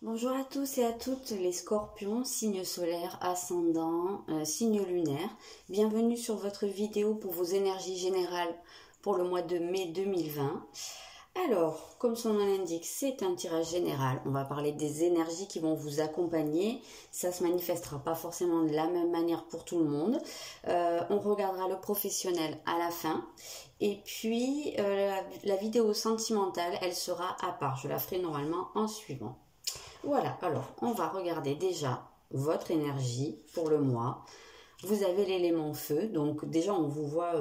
Bonjour à tous et à toutes les scorpions, signe solaire, ascendant, signe lunaire. Bienvenue sur votre vidéo pour vos énergies générales pour le mois de mai 2020. Alors, comme son nom l'indique, c'est un tirage général. On va parler des énergies qui vont vous accompagner. Ça se manifestera pas forcément de la même manière pour tout le monde. On regardera le professionnel à la fin. Et puis, la vidéo sentimentale, elle sera à part. Je la ferai normalement en suivant. Voilà, alors on va regarder déjà votre énergie pour le mois. Vous avez l'élément feu, donc déjà on vous voit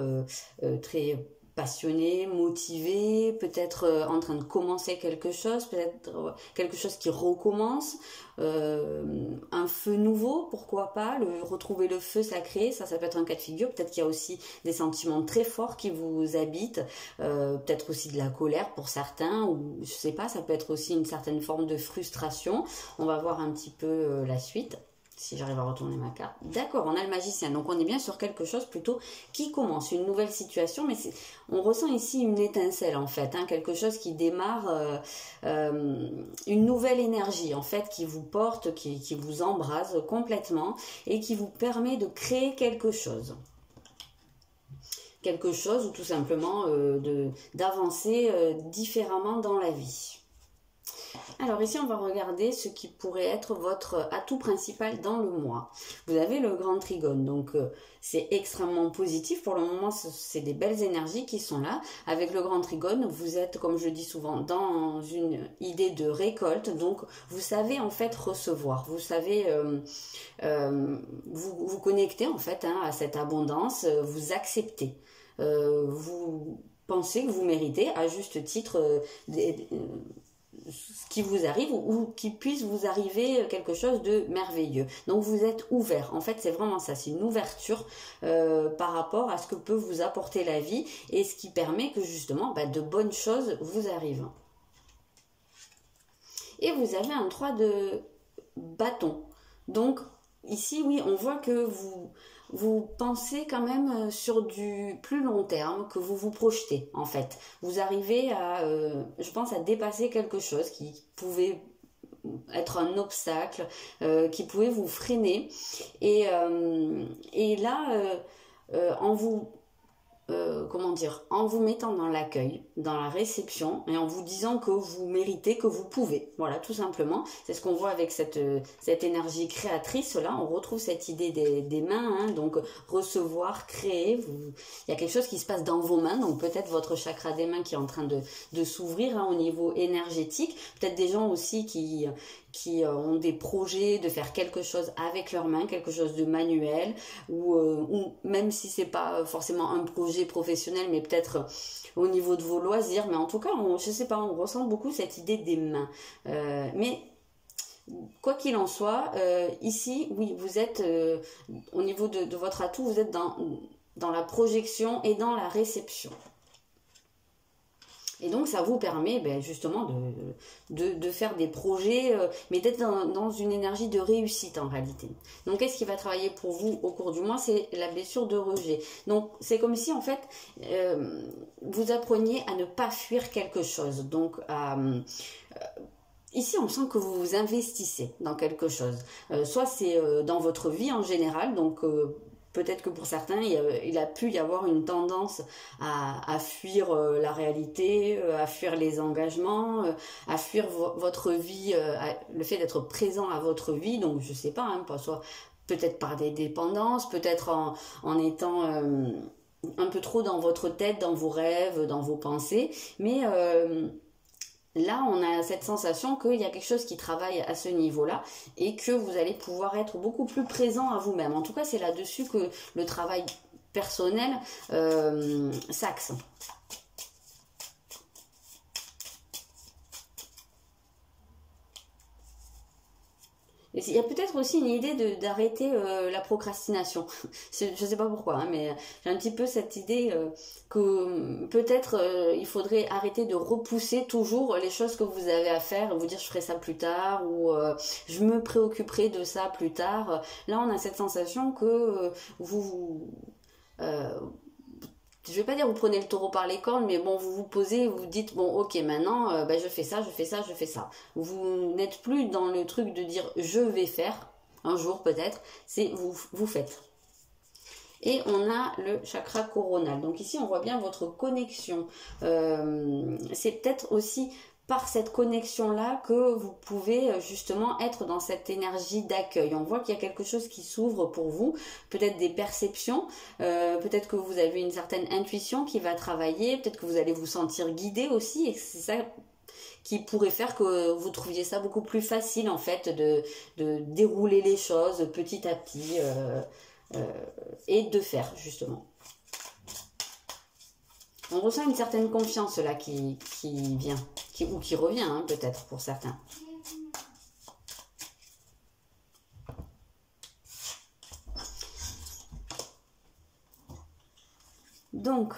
très passionné, motivé, peut-être en train de commencer quelque chose, peut-être quelque chose qui recommence, un feu nouveau, pourquoi pas, retrouver le feu sacré, ça peut être un cas de figure, peut-être qu'il y a aussi des sentiments très forts qui vous habitent, peut-être aussi de la colère pour certains, ou je sais pas, ça peut être aussi une certaine forme de frustration. On va voir un petit peu la suite. Si j'arrive à retourner ma carte. D'accord, on a le magicien. Donc on est bien sur quelque chose plutôt qui commence, une nouvelle situation. Mais on ressent ici une étincelle en fait. Quelque chose qui démarre, une nouvelle énergie en fait qui vous porte, qui vous embrase complètement et qui vous permet de créer quelque chose. Quelque chose ou tout simplement d'avancer différemment dans la vie. Alors ici, on va regarder ce qui pourrait être votre atout principal dans le mois. Vous avez le grand trigone, donc c'est extrêmement positif. Pour le moment, c'est des belles énergies qui sont là. Avec le grand trigone, vous êtes, comme je dis souvent, dans une idée de récolte. Donc, vous savez en fait recevoir. Vous savez vous connecter en fait à cette abondance. Vous acceptez. Vous pensez que vous méritez à juste titre ce qui vous arrive ou qu'il puisse vous arriver quelque chose de merveilleux. Donc vous êtes ouvert. En fait, c'est vraiment ça. C'est une ouverture par rapport à ce que peut vous apporter la vie et ce qui permet que justement de bonnes choses vous arrivent. Et vous avez un 3 de bâton. Donc ici, oui, on voit que vous pensez quand même sur du plus long terme, que vous vous projetez en fait. Vous arrivez à, je pense, à dépasser quelque chose qui pouvait être un obstacle, qui pouvait vous freiner. Et là, en vous... comment dire, en vous mettant dans l'accueil, dans la réception et en vous disant que vous méritez, que vous pouvez. Voilà, tout simplement. C'est ce qu'on voit avec cette énergie créatrice là. On retrouve cette idée des mains, donc recevoir, créer. Il y a quelque chose qui se passe dans vos mains, donc peut-être votre chakra des mains qui est en train de s'ouvrir au niveau énergétique. Peut-être des gens aussi qui ont des projets de faire quelque chose avec leurs mains, quelque chose de manuel, ou même si c'est pas forcément un projet professionnel, mais peut-être au niveau de vos loisirs. Mais en tout cas, je sais pas, on ressent beaucoup cette idée des mains. Mais quoi qu'il en soit, ici, oui, vous êtes au niveau de votre atout, vous êtes dans la projection et dans la réception. Et donc, ça vous permet justement de faire des projets, mais d'être dans une énergie de réussite en réalité. Donc, qu'est-ce qui va travailler pour vous au cours du mois? C'est la blessure de rejet. Donc, c'est comme si, en fait, vous appreniez à ne pas fuir quelque chose. Donc, ici, on sent que vous vous investissez dans quelque chose. Soit c'est dans votre vie en général, donc... peut-être que pour certains, il a pu y avoir une tendance à fuir la réalité, à fuir les engagements, à fuir votre vie, le fait d'être présent à votre vie. Donc, je sais pas, soit peut-être par des dépendances, peut-être en étant un peu trop dans votre tête, dans vos rêves, dans vos pensées. Mais... là, on a cette sensation qu'il y a quelque chose qui travaille à ce niveau-là et que vous allez pouvoir être beaucoup plus présent à vous-même. En tout cas, c'est là-dessus que le travail personnel s'axe. Il y a peut-être aussi une idée d'arrêter la procrastination. Je ne sais pas pourquoi, mais j'ai un petit peu cette idée que peut-être il faudrait arrêter de repousser toujours les choses que vous avez à faire, vous dire je ferai ça plus tard ou je me préoccuperai de ça plus tard. Là, on a cette sensation que vous je vais pas dire vous prenez le taureau par les cornes, mais bon, vous vous posez, vous dites, bon, ok, maintenant, je fais ça, je fais ça, je fais ça. Vous n'êtes plus dans le truc de dire, je vais faire, un jour peut-être, c'est vous faites. Et on a le chakra coronal. Donc ici, on voit bien votre connexion. C'est peut-être aussi par cette connexion-là que vous pouvez justement être dans cette énergie d'accueil. On voit qu'il y a quelque chose qui s'ouvre pour vous, peut-être des perceptions, peut-être que vous avez une certaine intuition qui va travailler, peut-être que vous allez vous sentir guidé aussi, et c'est ça qui pourrait faire que vous trouviez ça beaucoup plus facile en fait de dérouler les choses petit à petit et de faire justement. On ressent une certaine confiance là qui vient, ou qui revient hein, peut-être pour certains. Donc,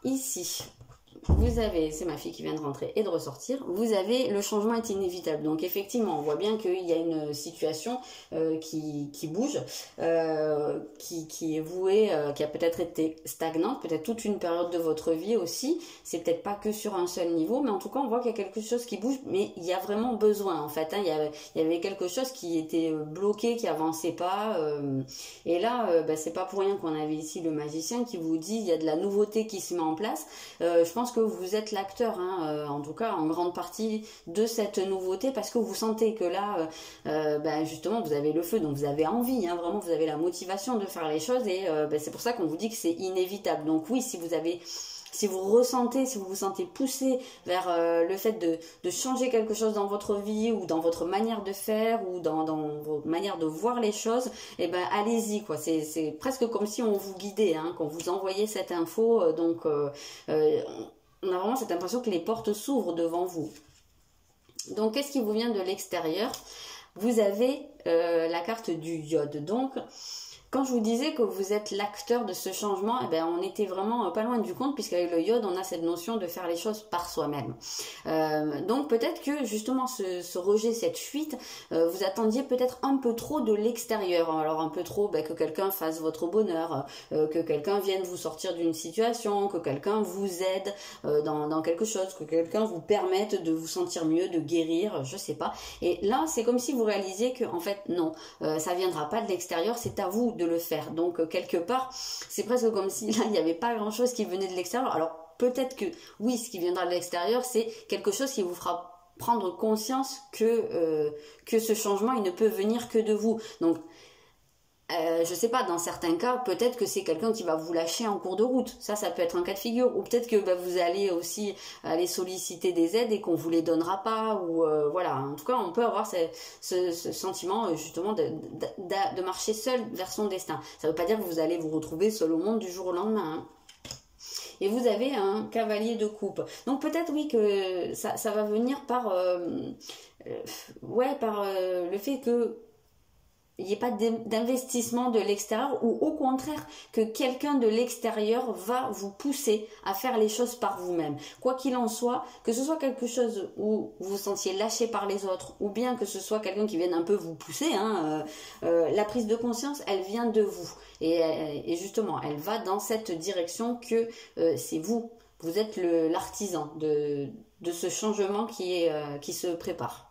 ici, vous avez, c'est ma fille qui vient de rentrer et de ressortir, vous avez le changement est inévitable. Donc effectivement, on voit bien qu'il y a une situation qui bouge, qui est vouée, qui a peut-être été stagnante, peut-être toute une période de votre vie aussi. C'est peut-être pas que sur un seul niveau, mais en tout cas, on voit qu'il y a quelque chose qui bouge, mais il y a vraiment besoin en fait. Hein. Il y avait quelque chose qui était bloqué, qui avançait pas. Et là, c'est pas pour rien qu'on avait ici le magicien qui vous dit il y a de la nouveauté qui se met en place. Je pense que vous êtes l'acteur, hein, en tout cas en grande partie de cette nouveauté, parce que vous sentez que là, justement, vous avez le feu, donc vous avez envie, hein, vraiment, vous avez la motivation de faire les choses, et c'est pour ça qu'on vous dit que c'est inévitable. Donc oui, si vous ressentez, si vous vous sentez poussé vers le fait de changer quelque chose dans votre vie ou dans votre manière de faire ou dans votre manière de voir les choses, eh ben allez-y quoi. C'est presque comme si on vous guidait, hein, qu'on vous envoyait cette info. On a vraiment cette impression que les portes s'ouvrent devant vous. Donc qu'est-ce qui vous vient de l'extérieur? Vous avez la carte du iode. Donc quand je vous disais que vous êtes l'acteur de ce changement, on était vraiment pas loin du compte, puisqu'avec le iode, on a cette notion de faire les choses par soi-même. Donc peut-être que justement ce rejet, cette fuite, vous attendiez peut-être un peu trop de l'extérieur. Alors un peu trop que quelqu'un fasse votre bonheur, que quelqu'un vienne vous sortir d'une situation, que quelqu'un vous aide dans quelque chose, que quelqu'un vous permette de vous sentir mieux, de guérir, je sais pas. Et là, c'est comme si vous réalisiez que en fait non, ça viendra pas de l'extérieur, c'est à vous de le faire. Donc quelque part, c'est presque comme si là, il n'y avait pas grand-chose qui venait de l'extérieur. Alors peut-être que oui, ce qui viendra de l'extérieur, c'est quelque chose qui vous fera prendre conscience que ce changement, il ne peut venir que de vous. Donc je sais pas, dans certains cas, peut-être que c'est quelqu'un qui va vous lâcher en cours de route. Ça peut être un cas de figure. Ou peut-être que vous allez aussi aller solliciter des aides et qu'on vous les donnera pas. Ou voilà. En tout cas, on peut avoir ce sentiment justement de marcher seul vers son destin. Ça veut pas dire que vous allez vous retrouver seul au monde du jour au lendemain. Hein. Et vous avez un cavalier de coupe. Donc peut-être oui que ça va venir par le fait que il n'y ait pas d'investissement de l'extérieur, ou au contraire que quelqu'un de l'extérieur va vous pousser à faire les choses par vous-même. Quoi qu'il en soit, que ce soit quelque chose où vous vous sentiez lâché par les autres, ou bien que ce soit quelqu'un qui vienne un peu vous pousser, la prise de conscience, elle vient de vous. Et justement, elle va dans cette direction que c'est vous. Vous êtes l'artisan de ce changement qui se prépare.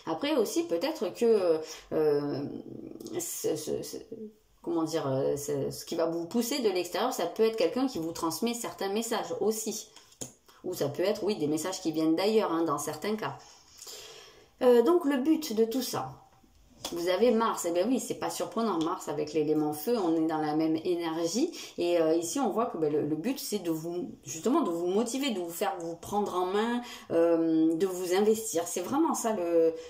Après aussi, peut-être que ce qui va vous pousser de l'extérieur, ça peut être quelqu'un qui vous transmet certains messages aussi. Ou ça peut être, oui, des messages qui viennent d'ailleurs, hein, dans certains cas. Donc le but de tout ça, vous avez Mars, et bien oui, c'est pas surprenant, Mars avec l'élément feu, on est dans la même énergie, et ici on voit que le but c'est de vous motiver, de vous faire vous prendre en main, de vous investir. C'est vraiment ça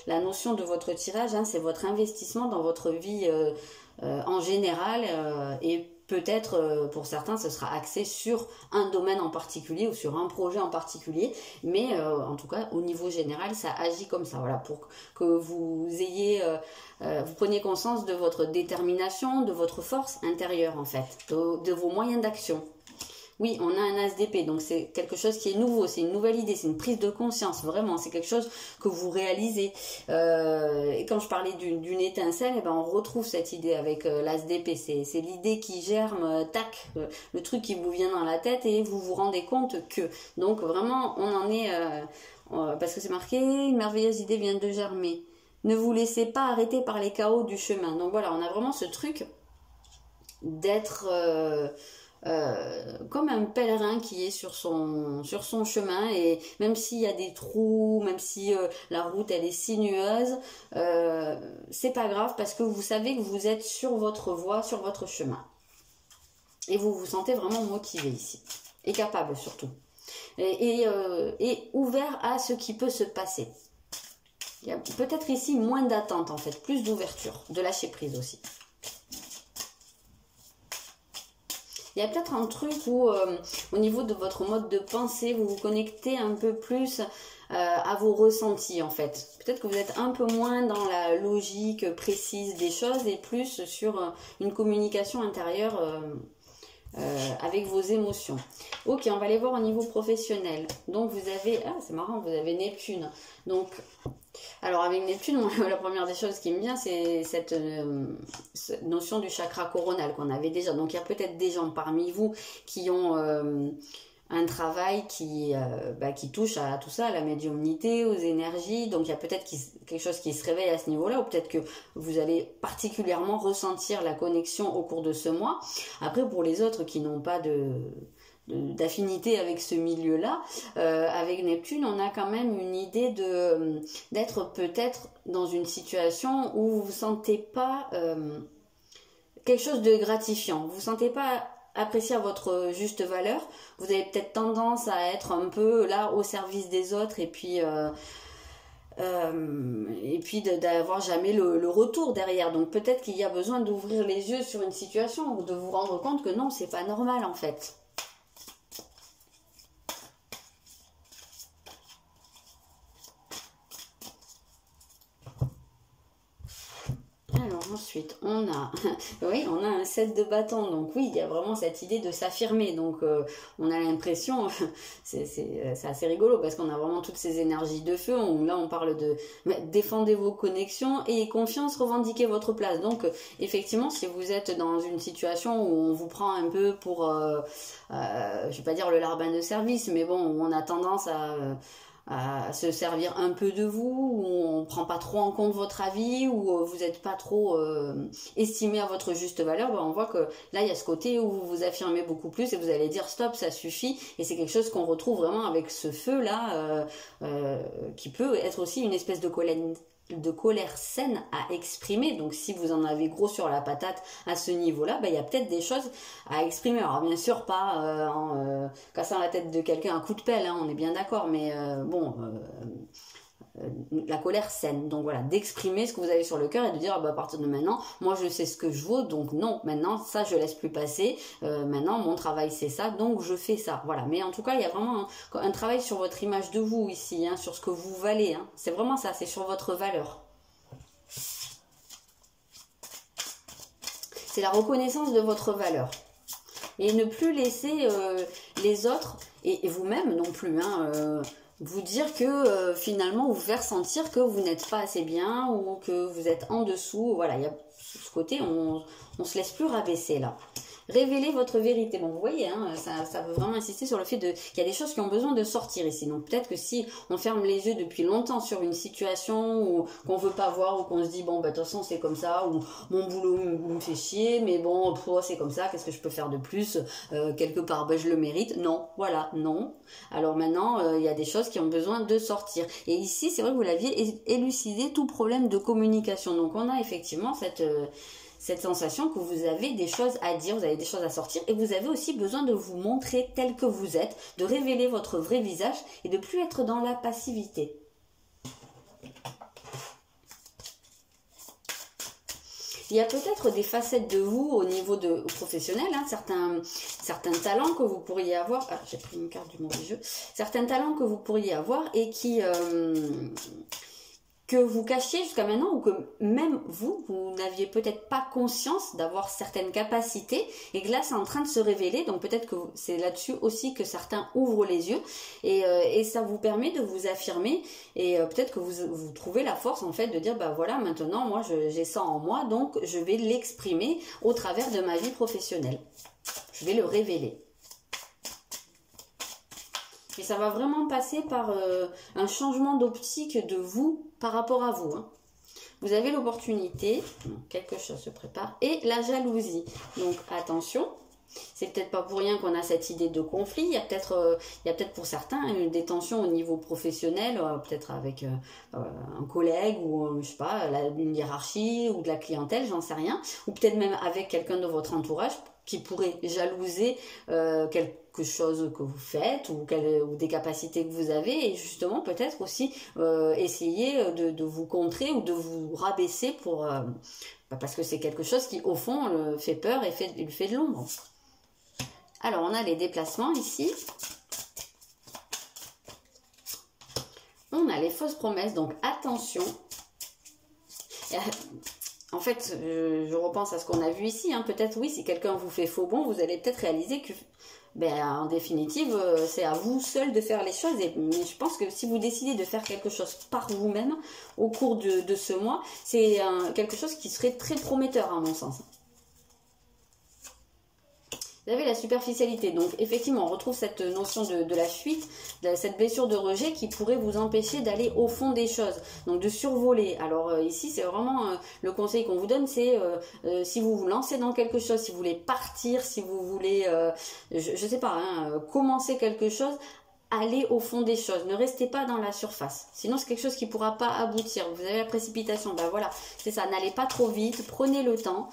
la notion de votre tirage, hein, c'est votre investissement dans votre vie en général, et peut-être pour certains ce sera axé sur un domaine en particulier ou sur un projet en particulier, mais en tout cas au niveau général ça agit comme ça, voilà, pour que vous preniez conscience de votre détermination, de votre force intérieure en fait, de vos moyens d'action. Oui, on a un as d'épée, donc c'est quelque chose qui est nouveau, c'est une nouvelle idée, c'est une prise de conscience, vraiment, c'est quelque chose que vous réalisez. Et quand je parlais d'une étincelle, eh ben, on retrouve cette idée avec l'as d'épée, c'est l'idée qui germe, tac, le truc qui vous vient dans la tête et vous vous rendez compte que. Donc vraiment, on en est, parce que c'est marqué, une merveilleuse idée vient de germer. Ne vous laissez pas arrêter par les chaos du chemin. Donc voilà, on a vraiment ce truc d'être... comme un pèlerin qui est sur son chemin, et même s'il y a des trous, même si la route elle est sinueuse, c'est pas grave parce que vous savez que vous êtes sur votre voie, sur votre chemin, et vous vous sentez vraiment motivé ici et capable surtout, et ouvert à ce qui peut se passer. Il y a peut-être ici moins d'attente en fait, plus d'ouverture, de lâcher prise aussi. Il y a peut-être un truc où, au niveau de votre mode de pensée, vous vous connectez un peu plus à vos ressentis en fait. Peut-être que vous êtes un peu moins dans la logique précise des choses et plus sur une communication intérieure avec vos émotions. Ok, on va aller voir au niveau professionnel. Donc vous avez, ah c'est marrant, vous avez Neptune. Donc, alors avec Neptune, la première des choses qui me vient, c'est cette notion du chakra coronal qu'on avait déjà. Donc il y a peut-être des gens parmi vous qui ont un travail qui touche à tout ça, à la médiumnité, aux énergies. Donc il y a peut-être quelque chose qui se réveille à ce niveau-là, ou peut-être que vous allez particulièrement ressentir la connexion au cours de ce mois. Après, pour les autres qui n'ont pas d'affinité avec ce milieu-là, avec Neptune, on a quand même une idée d'être peut-être dans une situation où vous ne sentez pas quelque chose de gratifiant, vous ne sentez pas apprécier à votre juste valeur, vous avez peut-être tendance à être un peu là au service des autres, et puis d'avoir jamais le retour derrière. Donc peut-être qu'il y a besoin d'ouvrir les yeux sur une situation ou de vous rendre compte que non, c'est pas normal en fait. Alors ensuite, on a un 7 de bâton, donc oui, il y a vraiment cette idée de s'affirmer, donc on a l'impression, c'est assez rigolo, parce qu'on a vraiment toutes ces énergies de feu, là on parle de défendez vos connexions, et confiance, revendiquez votre place. Donc effectivement, si vous êtes dans une situation où on vous prend un peu pour, je vais pas dire le larbin de service, mais bon, où on a tendance à se servir un peu de vous, où on ne prend pas trop en compte votre avis, où vous n'êtes pas trop estimé à votre juste valeur, on voit que là il y a ce côté où vous vous affirmez beaucoup plus et vous allez dire stop, ça suffit, et c'est quelque chose qu'on retrouve vraiment avec ce feu là qui peut être aussi une espèce de colère saine à exprimer. Donc si vous en avez gros sur la patate à ce niveau-là, il y a peut-être des choses à exprimer. Alors bien sûr pas en cassant la tête de quelqu'un à coup de pelle, on est bien d'accord, mais la colère saine. Donc voilà, d'exprimer ce que vous avez sur le cœur et de dire à partir de maintenant, moi je sais ce que je vaux, donc non, maintenant ça je laisse plus passer, maintenant mon travail c'est ça, donc je fais ça. Voilà, mais en tout cas il y a vraiment un travail sur votre image de vous ici, sur ce que vous valez, c'est vraiment ça, c'est sur votre valeur. C'est la reconnaissance de votre valeur. Et ne plus laisser les autres, et vous-même non plus, vous dire que finalement vous faire sentir que vous n'êtes pas assez bien ou que vous êtes en dessous. Voilà, il y a ce côté, on se laisse plus rabaisser là. Révélez votre vérité. Bon, vous voyez, ça veut vraiment insister sur le fait qu'il y a des choses qui ont besoin de sortir ici. Donc peut-être que si on ferme les yeux depuis longtemps sur une situation qu'on ne veut pas voir, ou qu'on se dit, bon, de toute façon, c'est comme ça, ou mon boulot me fait chier, mais bon, c'est comme ça, qu'est-ce que je peux faire de plus, quelque part, je le mérite. Non, voilà, non. Alors maintenant, il y a des choses qui ont besoin de sortir. Et ici, c'est vrai que vous l'aviez élucidé, tout problème de communication. Donc on a effectivement cette sensation que vous avez des choses à dire, vous avez des choses à sortir, et vous avez aussi besoin de vous montrer tel que vous êtes, de révéler votre vrai visage et de plus être dans la passivité. Il y a peut-être des facettes de vous au niveau professionnel, certains talents que vous pourriez avoir. Ah, j'ai pris une carte du mauvais jeu. Certains talents que vous pourriez avoir et qui que vous cachiez jusqu'à maintenant ou que même vous n'aviez peut-être pas conscience d'avoir certaines capacités et que là c'est en train de se révéler, donc peut-être que c'est là-dessus aussi que certains ouvrent les yeux et ça vous permet de vous affirmer et peut-être que vous trouvez la force en fait de dire bah voilà, maintenant moi j'ai ça en moi, donc je vais l'exprimer au travers de ma vie professionnelle, je vais le révéler. Et ça va vraiment passer par un changement d'optique de vous par rapport à vous. Hein. Vous avez l'opportunité, quelque chose se prépare, et la jalousie. Donc attention, c'est peut-être pas pour rien qu'on a cette idée de conflit. Il y a peut-être pour certains des tensions au niveau professionnel, peut-être avec un collègue ou je sais pas, une hiérarchie ou de la clientèle, j'en sais rien. Ou peut-être même avec quelqu'un de votre entourage qui pourrait jalouser quelque chose que vous faites ou des capacités que vous avez et justement peut-être aussi essayer de vous contrer ou de vous rabaisser pour parce que c'est quelque chose qui au fond fait peur et lui fait de l'ombre. Alors on a les déplacements ici. On a les fausses promesses, donc attention. En fait, je repense à ce qu'on a vu ici. Hein. Peut-être, oui, si quelqu'un vous fait faux bon, vous allez peut-être réaliser que, en définitive, c'est à vous seul de faire les choses. Mais je pense que si vous décidez de faire quelque chose par vous-même au cours de ce mois, c'est quelque chose qui serait très prometteur, à mon sens. Vous avez la superficialité, donc effectivement on retrouve cette notion de la fuite, cette blessure de rejet qui pourrait vous empêcher d'aller au fond des choses, donc de survoler. Alors ici c'est vraiment le conseil qu'on vous donne, c'est si vous vous lancez dans quelque chose, si vous voulez partir, si vous voulez, je sais pas, commencer quelque chose, allez au fond des choses, ne restez pas dans la surface, sinon c'est quelque chose qui ne pourra pas aboutir. Vous avez la précipitation, ben voilà, c'est ça, n'allez pas trop vite, prenez le temps.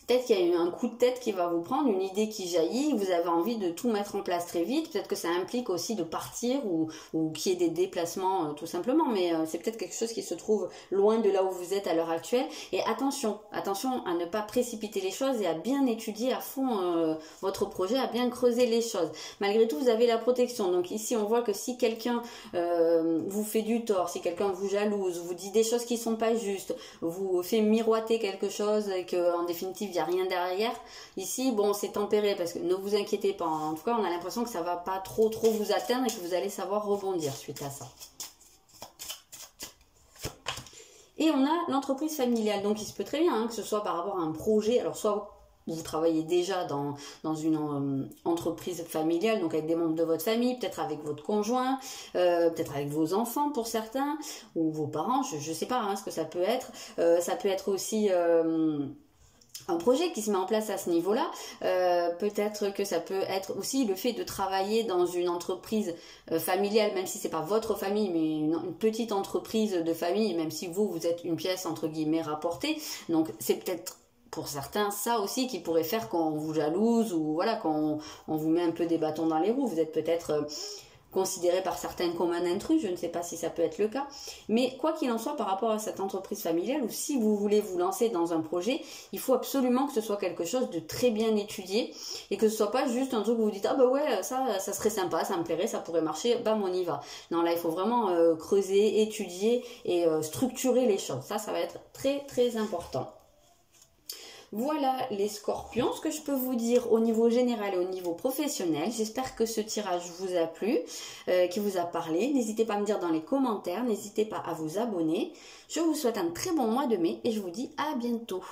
Peut-être qu'il y a eu un coup de tête qui va vous prendre, une idée qui jaillit, vous avez envie de tout mettre en place très vite. Peut-être que ça implique aussi de partir ou qu'il y ait des déplacements tout simplement. Mais c'est peut-être quelque chose qui se trouve loin de là où vous êtes à l'heure actuelle. Et attention à ne pas précipiter les choses et à bien étudier à fond votre projet, à bien creuser les choses. Malgré tout, vous avez la protection. Donc ici, on voit que si quelqu'un vous fait du tort, si quelqu'un vous jalouse, vous dit des choses qui ne sont pas justes, vous fait miroiter quelque chose et qu'en définitive, il n'y a rien derrière. Ici, bon, c'est tempéré parce que ne vous inquiétez pas. En tout cas, on a l'impression que ça ne va pas trop vous atteindre et que vous allez savoir rebondir suite à ça. Et on a l'entreprise familiale. Donc, il se peut très bien que ce soit par rapport à un projet. Alors, soit vous travaillez déjà dans une entreprise familiale, donc avec des membres de votre famille, peut-être avec votre conjoint, peut-être avec vos enfants pour certains, ou vos parents, je ne sais pas ce que ça peut être. Ça peut être aussi un projet qui se met en place à ce niveau-là. Peut-être que ça peut être aussi le fait de travailler dans une entreprise familiale, même si c'est pas votre famille, mais une petite entreprise de famille, même si vous êtes une pièce entre guillemets rapportée. Donc c'est peut-être pour certains ça aussi qui pourrait faire qu'on vous jalouse ou voilà qu'on vous met un peu des bâtons dans les roues. Vous êtes peut-être considéré par certains comme un intrus, je ne sais pas si ça peut être le cas, mais quoi qu'il en soit par rapport à cette entreprise familiale ou si vous voulez vous lancer dans un projet, il faut absolument que ce soit quelque chose de très bien étudié et que ce soit pas juste un truc où vous dites ah bah ouais ça serait sympa, ça me plairait, ça pourrait marcher, bam on y va. Non là il faut vraiment creuser, étudier et structurer les choses, ça va être très important. Voilà les scorpions, ce que je peux vous dire au niveau général et au niveau professionnel. J'espère que ce tirage vous a plu, qui vous a parlé. N'hésitez pas à me dire dans les commentaires, n'hésitez pas à vous abonner. Je vous souhaite un très bon mois de mai et je vous dis à bientôt.